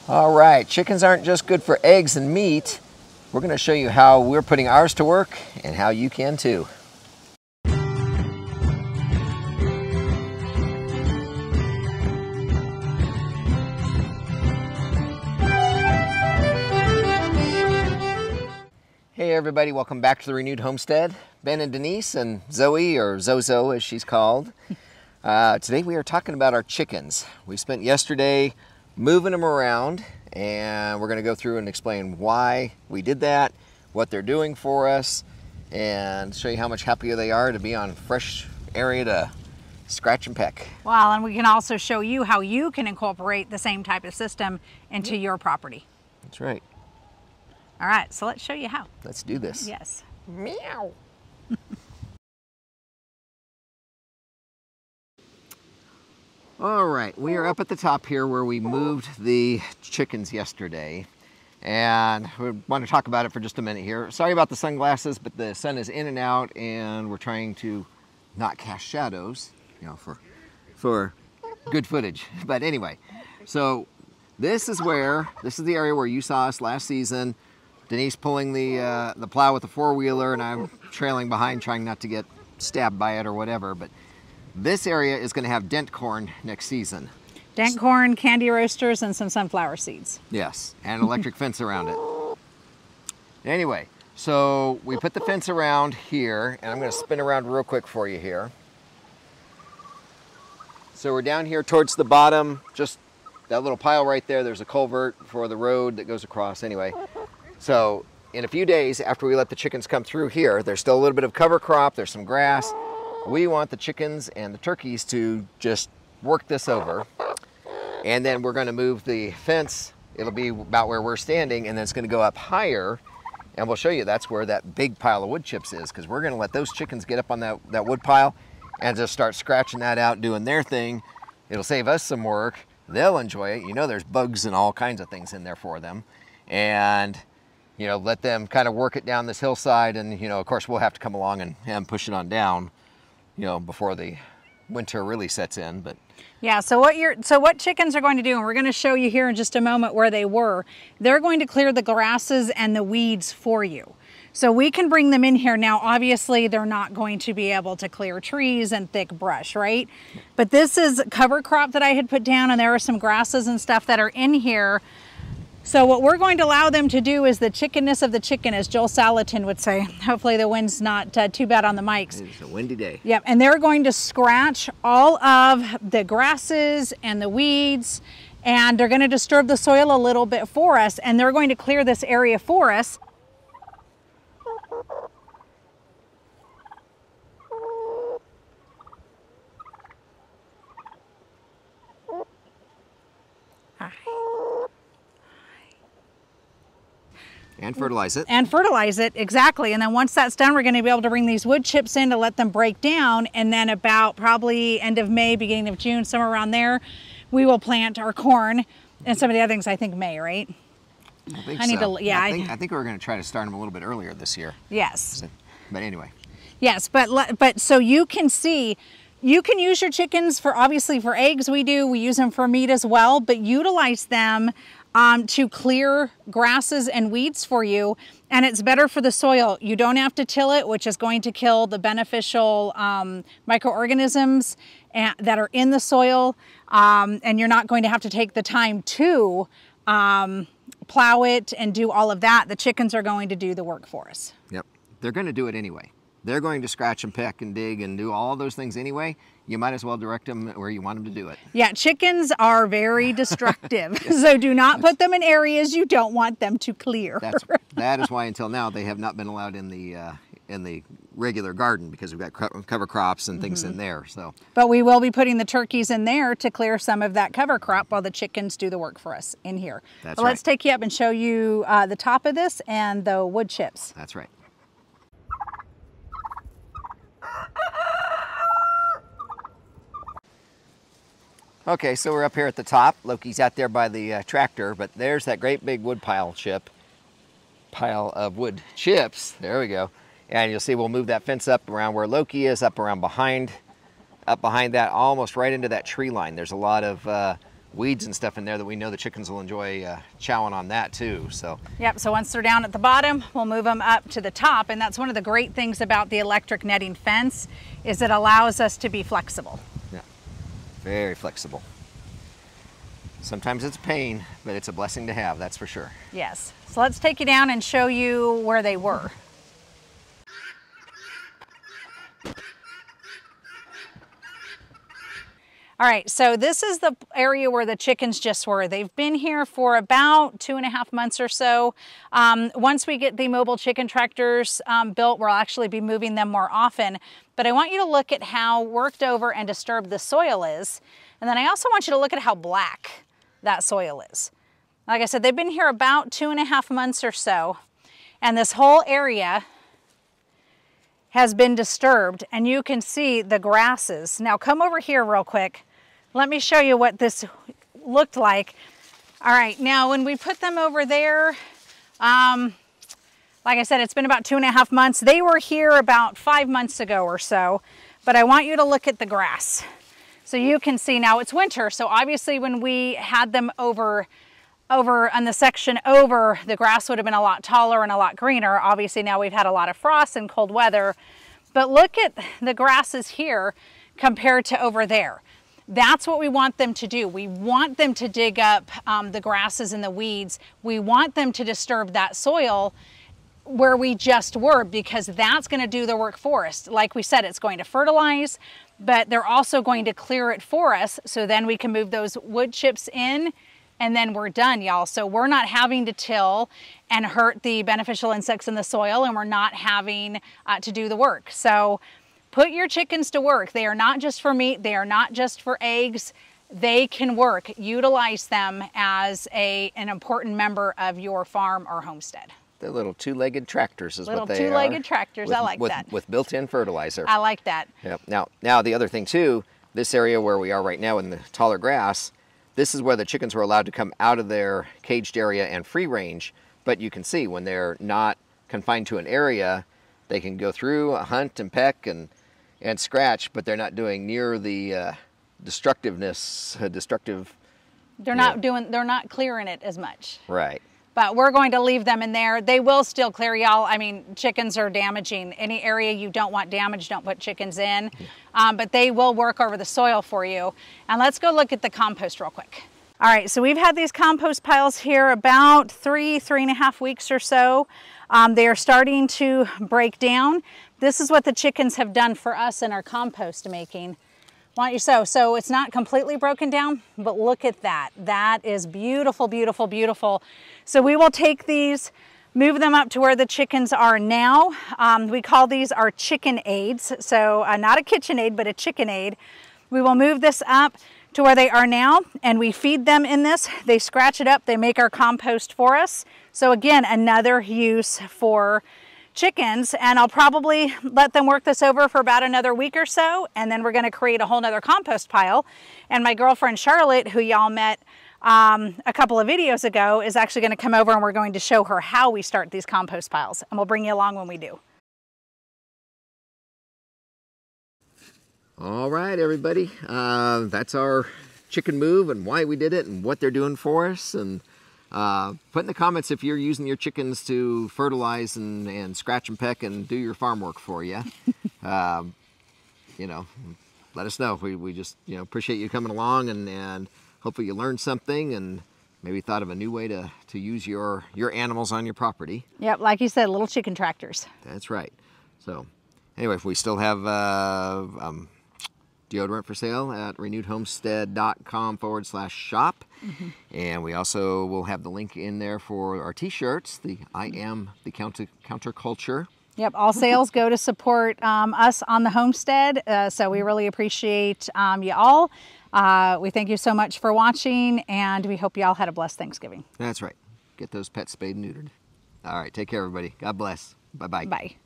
All right, chickens aren't just good for eggs and meat. We're going to show you how we're putting ours to work and how you can too. Hey everybody, welcome back to the Renewed Homestead. Ben and Denise and Zoe, or Zozo as she's called. Today we are talking about our chickens. We spent yesterday moving them around, and we're going to go through and explain why we did that, what they're doing for us, and show you how much happier they are to be on fresh area to scratch and peck. Well, and we can also show you how you can incorporate the same type of system into your property. That's right. All right, so let's show you how. Let's do this. Yes. Meow. All right, we are up at the top here where we moved the chickens yesterday, and we want to talk about it for just a minute here. Sorry about the sunglasses, but the sun is in and out, and we're trying to not cast shadows, you know, for good footage. But anyway, so this is the area where you saw us last season. Denise pulling the plow with the four-wheeler, and I'm trailing behind trying not to get stabbed by it or whatever. But this area is going to have dent corn next season. Dent corn, candy roasters, and some sunflower seeds. Yes, and electric fence around it. Anyway, so we put the fence around here, and I'm going to spin around real quick for you here. So we're down here towards the bottom, just that little pile right there. There's a culvert for the road that goes across anyway. So in a few days after we let the chickens come through here, there's still a little bit of cover crop, there's some grass. We want the chickens and the turkeys to just work this over. And then we're going to move the fence. It'll be about where we're standing, and then it's going to go up higher. And we'll show you that's where that big pile of wood chips is, because we're going to let those chickens get up on that wood pile and just start scratching that out, doing their thing. It'll save us some work. They'll enjoy it. You know, there's bugs and all kinds of things in there for them. And you know, let them kind of work it down this hillside, and you know, of course, we'll have to come along and push it on down, you know, before the winter really sets in. But yeah, so what chickens are going to do, and we're going to show you here in just a moment where they were. They're going to clear the grasses and the weeds for you. So we can bring them in here. Now, obviously, they're not going to be able to clear trees and thick brush, right? But this is cover crop that I had put down, and there are some grasses and stuff that are in here. So what we're going to allow them to do is the chickenness of the chicken, as Joel Salatin would say. Hopefully the wind's not too bad on the mics. It's a windy day. Yep, and they're going to scratch all of the grasses and the weeds, and they're going to disturb the soil a little bit for us, and they're going to clear this area for us. And fertilize it. And fertilize it, exactly. And then once that's done, we're going to be able to bring these wood chips in to let them break down. And then about probably end of May, beginning of June, somewhere around there, we will plant our corn and some of the other things. I think May, right? I think so. Yeah. I think we're going to try to start them a little bit earlier this year. Yes. So, but anyway. Yes, but so you can see, you can use your chickens for, obviously for eggs we use them for meat as well, but utilize them to clear grasses and weeds for you, and it's better for the soil. You don't have to till it, which is going to kill the beneficial microorganisms that are in the soil, and you're not going to have to take the time to plow it and do all of that. The chickens are going to do the work for us. Yep, they're going to do it anyway. They're going to scratch and peck and dig and do all those things anyway. You might as well direct them where you want them to do it. Yeah, chickens are very destructive. So do not put them in areas you don't want them to clear. That is why until now they have not been allowed in the regular garden, because we've got cover crops and things in there. So, but we will be putting the turkeys in there to clear some of that cover crop while the chickens do the work for us in here. That's right. Let's take you up and show you the top of this and the wood chips. That's right. Okay, so we're up here at the top. Loki's out there by the tractor, but there's that great big wood pile of wood chips. There we go. And you'll see we'll move that fence up around where Loki is, up behind that, almost right into that tree line. There's a lot of weeds and stuff in there that we know the chickens will enjoy chowing on that too. So yep, so once they're down at the bottom, we'll move them up to the top. And that's one of the great things about the electric netting fence is it allows us to be flexible. yeah, very flexible. Sometimes it's a pain, but it's a blessing to have, that's for sure. Yes, so let's take you down and show you where they were. All right, so this is the area where the chickens just were. They've been here for about 2.5 months or so. Once we get the mobile chicken tractors built, we'll actually be moving them more often. But I want you to look at how worked over and disturbed the soil is. And then I also want you to look at how black that soil is. Like I said, they've been here about 2.5 months or so. And this whole area has been disturbed, and you can see the grasses. Now come over here real quick. Let me show you what this looked like. All right, now when we put them over there, like I said, it's been about 2.5 months. They were here about 5 months ago or so, but I want you to look at the grass. So you can see now it's winter, so obviously when we had them over on the section over, the grass would have been a lot taller and a lot greener. Obviously now we've had a lot of frost and cold weather, but look at the grasses here compared to over there. That's what we want them to do. We want them to dig up the grasses and the weeds. We want them to disturb that soil where we just were, because that's going to do the work for us. Like we said, it's going to fertilize, but they're also going to clear it for us, so then we can move those wood chips in, and then we're done, y'all. So we're not having to till and hurt the beneficial insects in the soil, and we're not having to do the work. So put your chickens to work. They are not just for meat. They are not just for eggs. They can work. Utilize them as an important member of your farm or homestead. They're little two-legged tractors is what they are. Little two-legged tractors, I like that. With built-in fertilizer. I like that. Yep. Now the other thing too, this area where we are right now in the taller grass, this is where the chickens were allowed to come out of their caged area and free range. But you can see when they're not confined to an area, they can go through, hunt and peck and scratch, but they're not doing near the destructive. They're not clearing it as much. Right. But we're going to leave them in there. They will still clear, y'all. I mean, chickens are damaging. Any area you don't want damaged, don't put chickens in. Yeah. But they will work over the soil for you. And let's go look at the compost real quick. All right, so we've had these compost piles here about 3.5 weeks or so. They are starting to break down. This is what the chickens have done for us in our compost making. Why don't you sow? So it's not completely broken down, but look at that. That is beautiful, beautiful, beautiful. So we will take these, move them up to where the chickens are now. We call these our chicken aids. So not a KitchenAid, but a chicken aid. We will move this up to where they are now, and we feed them in this. They scratch it up, they make our compost for us. So again, another use for chickens, and I'll probably let them work this over for about another week or so, and then we're going to create a whole nother compost pile. And my girlfriend Charlotte, who y'all met a couple of videos ago, is actually going to come over and we're going to show her how we start these compost piles, and we'll bring you along when we do. All right, everybody, that's our chicken move and why we did it and what they're doing for us. And put in the comments if you're using your chickens to fertilize and scratch and peck and do your farm work for you. You know, let us know. We just, you know, appreciate you coming along, and hopefully you learned something and maybe thought of a new way to use your animals on your property. Yep, like you said, little chicken tractors. That's right. So anyway, if we still have deodorant for sale at renewedhomestead.com/shop. Mm-hmm. And we also will have the link in there for our t-shirts, the I Am the Counterculture. Yep, all sales go to support us on the homestead, so we really appreciate you all. We thank you so much for watching, and we hope you all had a blessed Thanksgiving. That's right. Get those pets spayed and neutered. All right, take care, everybody. God bless. Bye-bye. Bye.